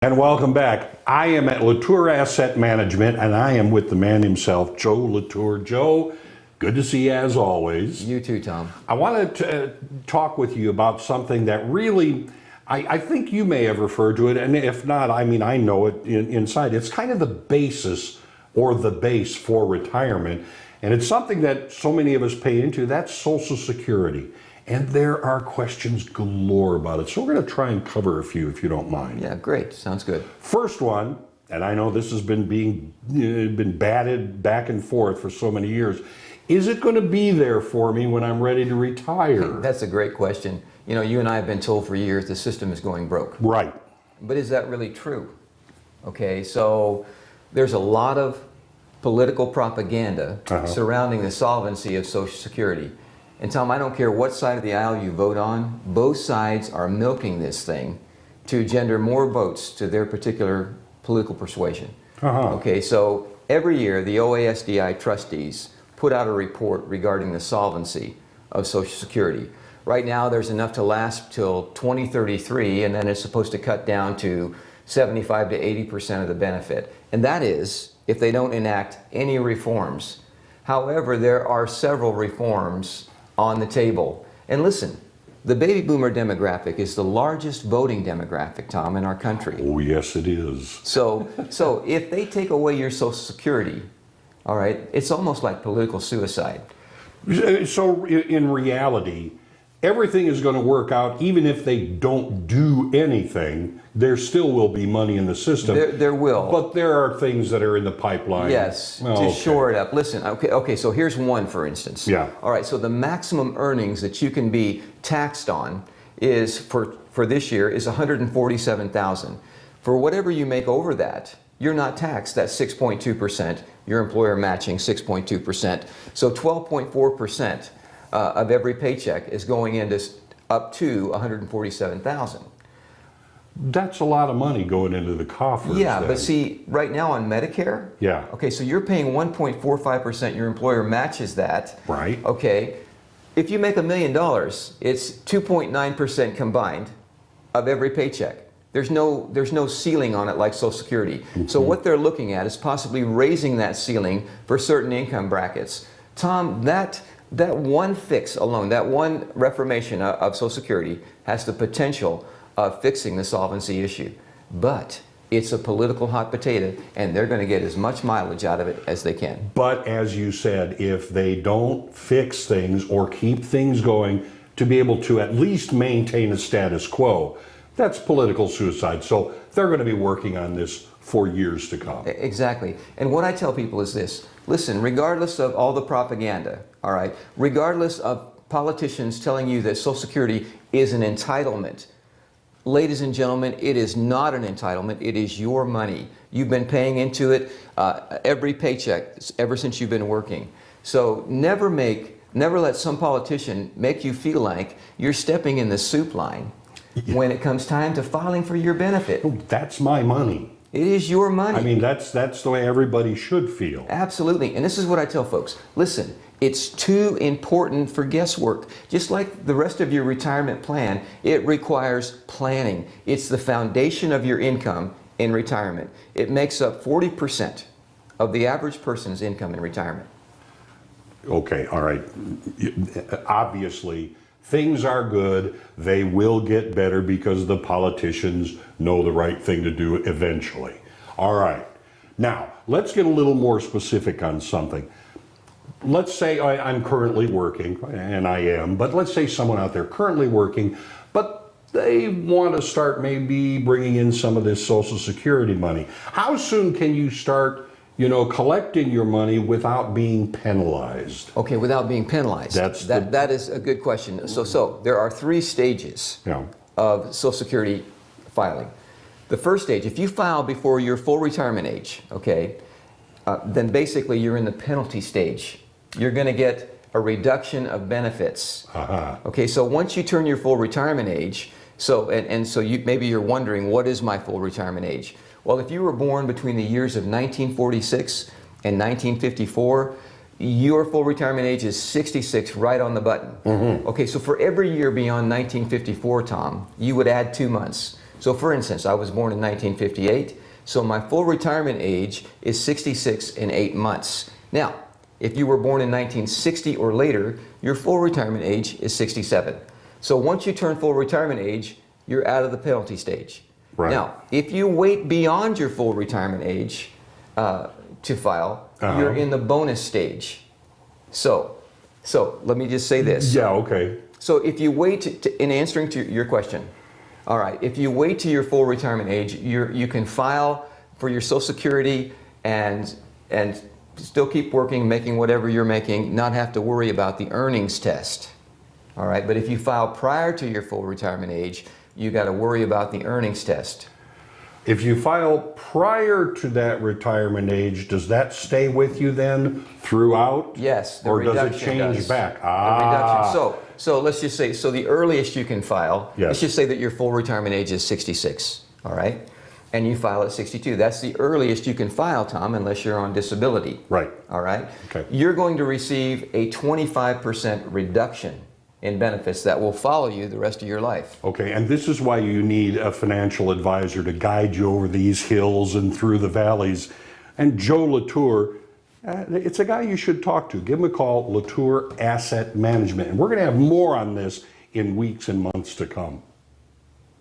And welcome back. I am at LaTour Asset Management, and I am with the man himself, Joe LaTour. Joe, good to see you as always. You too, Tom. I wanted to talk with you about something that really, I think you may have referred to it, and if not, I mean, I know it inside. It's kind of the basis or the base for retirement, and it's something that so many of us pay into. That's Social Security. And there are questions galore about it. So we're going to try and cover a few if you don't mind. Yeah, great. Sounds good. First one, and I know this has been batted back and forth for so many years. Is it going to be there for me when I'm ready to retire? That's a great question. You know, you and I have been told for years the system is going broke. Right. But is that really true? Okay, so there's a lot of political propaganda surrounding the solvency of Social Security. And Tom, I don't care what side of the aisle you vote on, both sides are milking this thing to gender more votes to their particular political persuasion. Okay, so every year the OASDI trustees put out a report regarding the solvency of Social Security. Right now there's enough to last till 2033, and then it's supposed to cut down to 75 to 80% of the benefit. And that is if they don't enact any reforms. However, there are several reforms on the table. And listen, the baby boomer demographic is the largest voting demographic, Tom, in our country. Oh, yes, it is. So if they take away your Social Security, all right, it's almost like political suicide. So in reality, everything is going to work out. Even if they don't do anything, there still will be money in the system. There will. But there are things that are in the pipeline. Yes, to shore it up. Listen, okay, so here's one, for instance. Yeah. All right, so the maximum earnings that you can be taxed on is, for this year, is $147,000. For whatever you make over that, you're not taxed. That's 6.2%. Your employer matching 6.2%. So 12.4% of every paycheck is going into up to $147,000. That's a lot of money going into the coffers. Yeah, then. but see, right now on Medicare, yeah. Okay, so you're paying 1.45%. Your employer matches that. Right. Okay, if you make $1 million, it's 2.9% combined of every paycheck. There's no ceiling on it like Social Security. So what they're looking at is possibly raising that ceiling for certain income brackets. Tom, that one fix alone, that one reformation of Social Security has the potential of fixing the solvency issue. But it's a political hot potato, and they're going to get as much mileage out of it as they can. But as you said, if they don't fix things or keep things going to be able to at least maintain a status quo, that's political suicide. So they're going to be working on this for years to come. Exactly. And what I tell people is this. Listen, regardless of all the propaganda, all right, regardless of politicians telling you that Social Security is an entitlement, ladies and gentlemen, it is not an entitlement. It is your money. You've been paying into it every paycheck ever since you've been working. So never let some politician make you feel like you're stepping in the soup line when it comes time to filing for your benefit. Oh, that's my money. It is your money. I mean, that's the way everybody should feel. Absolutely. And this is what I tell folks. Listen, it's too important for guesswork. Just like the rest of your retirement plan, it requires planning. It's the foundation of your income in retirement. It makes up 40% of the average person's income in retirement. Okay, all right. Obviously, things are good. They will get better because the politicians know the right thing to do eventually. All right. Now, let's get a little more specific on something. Let's say I'm currently working, and I am, but let's say someone out there currently working, but they want to start maybe bringing in some of this Social Security money. How soon can you start collecting your money without being penalized? Okay, without being penalized. That is a good question. So there are 3 stages of Social Security filing. The first stage, if you file before your full retirement age, okay, then basically you're in the penalty stage. You're going to get a reduction of benefits. Okay, so once you turn your full retirement age, so maybe you're wondering, what is my full retirement age? Well, if you were born between the years of 1946 and 1954, your full retirement age is 66, right on the button. Okay, so for every year beyond 1954, Tom, you would add 2 months. So for instance, I was born in 1958, so my full retirement age is 66 and 8 months. Now, if you were born in 1960 or later, your full retirement age is 67. So once you turn full retirement age, you're out of the penalty stage. Right. Now, if you wait beyond your full retirement age to file, you're in the bonus stage. So let me just say this. Yeah, okay. So if you wait in answering to your question, all right, if you wait to your full retirement age, you can file for your Social Security and still keep working, making whatever you're making, not have to worry about the earnings test. All right, but if you file prior to your full retirement age, you got to worry about the earnings test. If you file prior to that retirement age, does that stay with you then throughout? Yes, the or does it reduction change does. back? The reduction. So let's just say, so the earliest you can file, Yes. let's just say that your full retirement age is 66, all right? And you file at 62. That's the earliest you can file, Tom, unless you're on disability. Right. All right? Okay. You're going to receive a 25% reduction in benefits that will follow you the rest of your life. Okay, and this is why you need a financial advisor to guide you over these hills and through the valleys. And Joe LaTour, it's a guy you should talk to. Give him a call, LaTour Asset Management. And we're going to have more on this in weeks and months to come.